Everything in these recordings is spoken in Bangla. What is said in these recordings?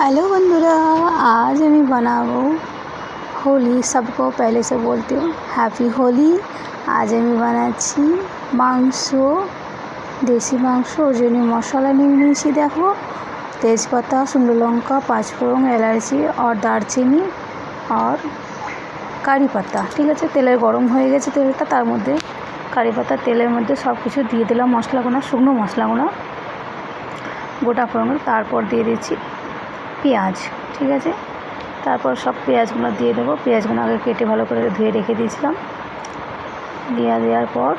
हेलो बंधुरा, आज मैं बनाबो होली। सबको पहले से बोलती हूँ हैप्पी होली। आज मैं बनाচ্ছি मांस, देसी मांस। ওর জন্য মশলা নিয়ে নিয়েছি। দেখো, তেজপাতা, শুকনো লঙ্কা, পাঁচফোড়ন, এলাচি और দারচিনি और কারি পাতা। ঠিক আছে, তেলের গরম হয়ে গেছে তেলটা, তার মধ্যে কারি পাতা তেলের মধ্যে সব কিছু দিয়ে দিলাম। মশলাগুলো, শুকনো মশলাগুলো, গোটা ফোড়ন। তারপর দিয়ে দিচ্ছি পেঁয়াজ। ঠিক আছে, তারপর সব পেঁয়াজগুলো দিয়ে দেবো। পেঁয়াজগুলো আগে কেটে ভালো করে ধুয়ে রেখে দিয়েছিলাম। দেওয়ার পর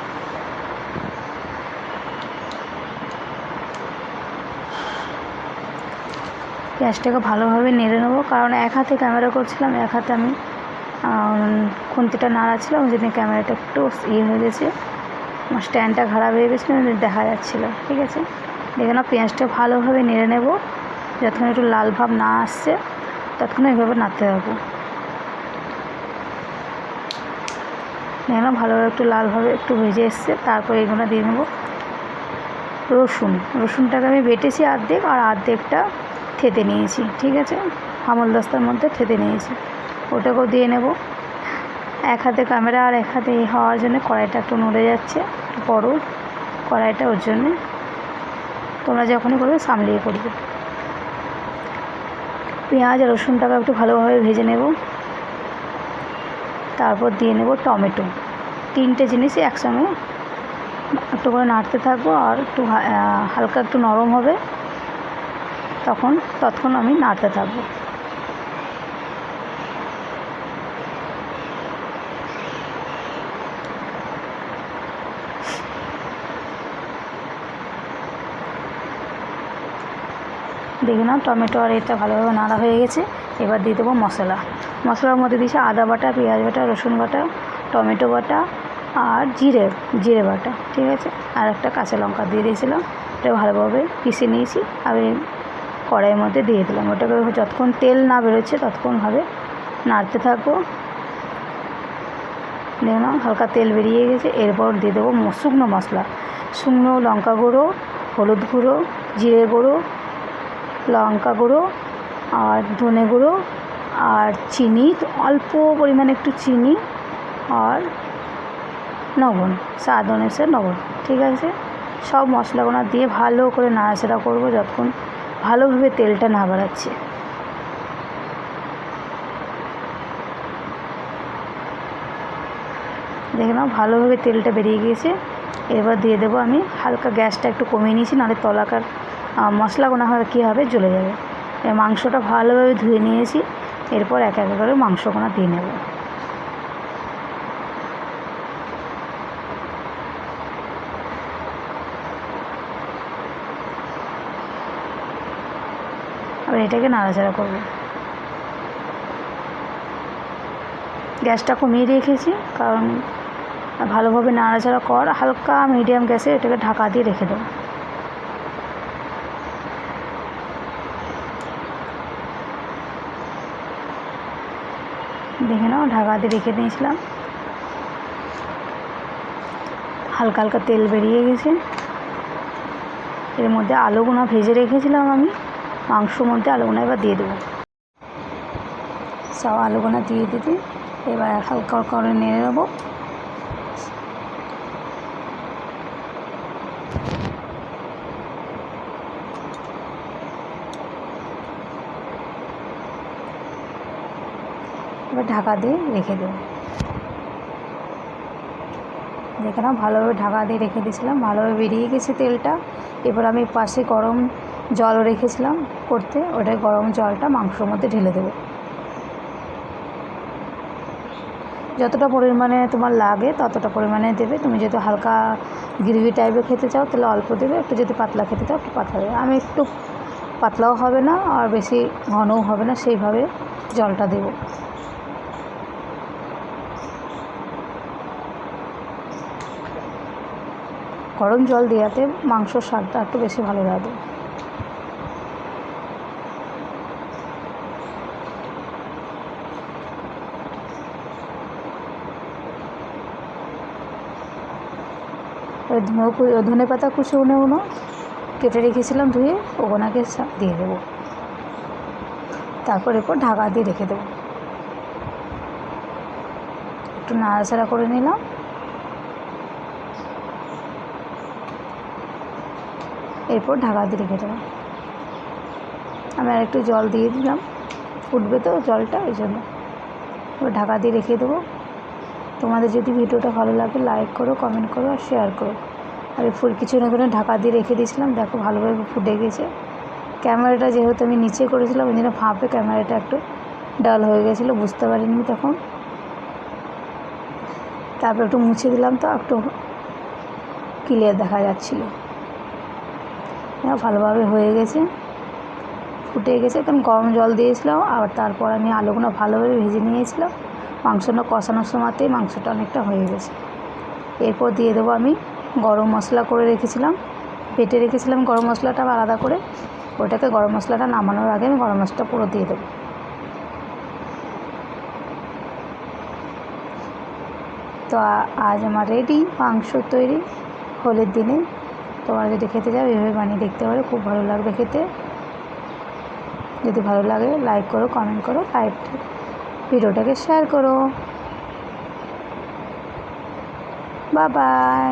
পেঁয়াজটাকে ভালোভাবে নেড়ে নেবো, কারণ এক হাতে ক্যামেরা করছিলাম, এক হাতে আমি খুন্তিটা নাড়াচ্ছিলাম। ওই জন্য ক্যামেরাটা একটু হয়ে গেছে, আমার স্ট্যান্ডটা খারাপ হয়ে গেছিলো, দেখা যাচ্ছিলো। ঠিক আছে, দেখে না, পেঁয়াজটা ভালোভাবে নেড়ে নেব। যতক্ষণ একটু লাল ভাব না আসছে ততক্ষণ এইভাবে নাড়তে থাকবো। দেখলাম ভালোভাবে একটু লালভাবে একটু ভেজে এসছে। তারপর এগুলো দিয়ে নেব রসুনটাকে আমি বেটেছি অর্ধেক, আর অর্ধেকটা থেতে নিয়েছি। ঠিক আছে, হামলদস্তার মধ্যে থেতে নিয়েছি, ওটাকেও দিয়ে নেব। এক হাতে ক্যামেরা আর এক হাতে হওয়ার জন্য কড়াইটা একটু নড়ে যাচ্ছে, একটু বড় কড়াইটা, ওর জন্যে তোমরা যখনই করবে সামলিয়ে করবে। পেঁয়াজ আর রসুনটাকে একটু ভালোভাবে ভেজে নেব। তারপর দিয়ে নেব টমেটো। তিনটে জিনিসই একসঙ্গে একটু করে নাড়তে থাকবো, আর একটু হালকা একটু নরম হবে ততক্ষণ আমি নাড়তে থাকবো। দেখে নাও, টমেটো আর এটা ভালোভাবে নাড়া হয়ে গেছে। এবার দিয়ে দেবো মশলার মধ্যে দিয়েছি আদা বাটা, পেঁয়াজ বাটা, রসুন বাটা, টমেটো বাটা আর জিরে বাটা। ঠিক আছে, আর একটা কাঁচা লঙ্কা দিয়ে দিয়েছিলাম। এটা ভালোভাবে পিষে নিয়েছি, আমি কড়াইয়ের মধ্যে দিয়ে দিলাম। ওটাকে যতক্ষণ তেল না বেরোচ্ছে ততক্ষণভাবে নাড়তে থাকবো। দেখে নাও, হালকা তেল বেরিয়ে গেছে। এরপর দিয়ে দেবো শুকনো মশলা, শুকনো লঙ্কা গুঁড়ো, হলুদ গুঁড়ো, জিরে গুঁড়ো, লঙ্কা গুঁড়ো আর ধনে গুঁড়ো আর চিনি, অল্প পরিমাণে একটু চিনি আর লবণ, স্বাদ অনুসারে লবণ। ঠিক আছে, সব মশলাগুলো দিয়ে ভালো করে নাড়াচাড়া করবো যতক্ষণ ভালোভাবে তেলটা না বাড়াচ্ছে। দেখে নাও, ভালোভাবে তেলটা বেরিয়ে গিয়েছে। এবার দিয়ে দেবো আমি হালকা, গ্যাসটা একটু কমিয়ে নিয়েছি, নাহলে তলাকার মশলাগুলো হবে কী হবে, জ্বলে যাবে। মাংসটা ভালোভাবে ধুয়ে নিয়েছি। এরপর এক এক করে মাংসগুলো দিয়ে নেব। আবার এটাকে নাড়াচাড়া করব। গ্যাসটা কমিয়ে রেখেছি, কারণ ভালোভাবে নাড়াচাড়া কর। হালকা মিডিয়াম গ্যাসে এটাকে ঢাকা দিয়ে রেখে দেবো। দেখে নাও, ঢাকা দিয়ে রেখে দিয়েছিলাম। হালকা হালকা তেল বেরিয়ে গেছে। এর মধ্যে আলুগুলো ভেজে রেখেছিলাম আমি, মাংসর মধ্যে আলুগুলো এবার দিয়ে দেবো। সব আলুগুলো দিয়ে দিতে এবার হালকা করে নেড়ে নেবো। এবার ঢাকা দিয়ে রেখে দেবো। দেখে নাও, ভালোভাবে ঢাকা দিয়ে রেখে দিয়েছিলাম, ভালোভাবে বেরিয়ে গেছে তেলটা। এবার আমি পাশে গরম জল রেখেছিলাম করতে, ওটাই গরম জলটা মাংসর মধ্যে ঢেলে দেবো। যতটা পরিমাণে তোমার লাগে ততটা পরিমাণে দেবে। তুমি যদি হালকা গ্রেভি টাইপের খেতে চাও তাহলে অল্প দেবে, একটু যদি পাতলা খেতে চাও একটু পাতলা দেবে। আমি একটু পাতলাও হবে না আর বেশি ঘনও হবে না, সেইভাবে জলটা দেবো। গরম জল দেওয়াতে মাংসর স্বাদটা একটু বেশি ভালো লাগে। ধনে পাতা কুচি কেটে রেখেছিলাম ধুয়ে, ওগুলোকে দিয়ে দেবো। তারপর এরপর ঢাকা দিয়ে রেখে দেবো। একটু নাড়াচাড়া করে নিলাম। এরপর ঢাকা দিয়ে রেখে দেবো। আমি আর একটু জল দিয়ে দিলাম, ফুটবে তো জলটা, ওই জন্য। এবার ঢাকা দিয়ে রেখে দেবো। তোমাদের যদি ভিডিওটা ভালো লাগে লাইক করো, কমেন্ট করো আর শেয়ার করো। আর এই কিছুক্ষণ করে ঢাকা দিয়ে রেখে দিয়েছিলাম, দেখো ভালোভাবে ফুটে গেছে। ক্যামেরাটা যেহেতু আমি নিচে করেছিলাম ওই জন্য ভাপে ক্যামেরাটা একটু ডাল হয়ে গেছিলো, বুঝতে পারিনি তখন। তারপর একটু মুছে দিলাম, তো একটু ক্লিয়ার দেখা যাচ্ছিলো। ভালোভাবে হয়ে গেছে, ফুটে গেছে। কারণ গরম জল দিয়েছিলাম, আর তারপর আমি আলুগুলো ভালোভাবে ভেজে নিয়েছিলাম। মাংসটা কষানোর সময়তেই মাংসটা অনেকটা হয়ে গেছে। এরপর দিয়ে দেবো আমি গরম মশলা করে রেখেছিলাম, বেটে রেখেছিলাম গরম মশলাটা আলাদা করে। ওটাকে গরম মশলাটা নামানোর আগে আমি গরম মশলাটা পুরো দিয়ে দেবো। তো আজ আমার রেডি মাংস তৈরি হোলির দিনে। তোমরা যদি খেতে যাও এভাবে বানিয়ে দেখতে পারো, খুব ভালো লাগবে খেতে। যদি ভালো লাগে লাইক করো, কমেন্ট করো, ভিডিওটাকে শেয়ার করো। Bye bye.